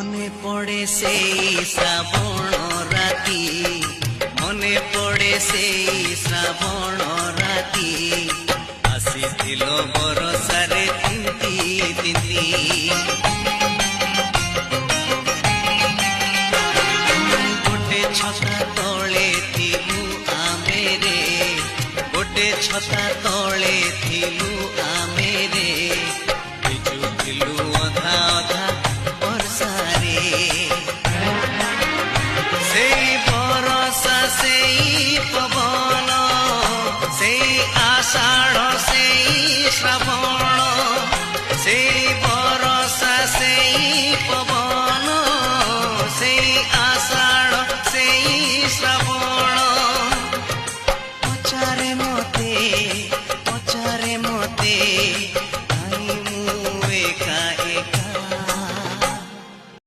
মনে পড়ে সেই শ্রাবণ রাতি, মনে পড়ে সেই শ্রাবণ রাতি, আসিছিল বরষারে তিন্তি তিন্তি। গোটে ছতা তଳେ থিলু ଆମେ রে, গোটে ছতা তଳେ থিলু ଆମେ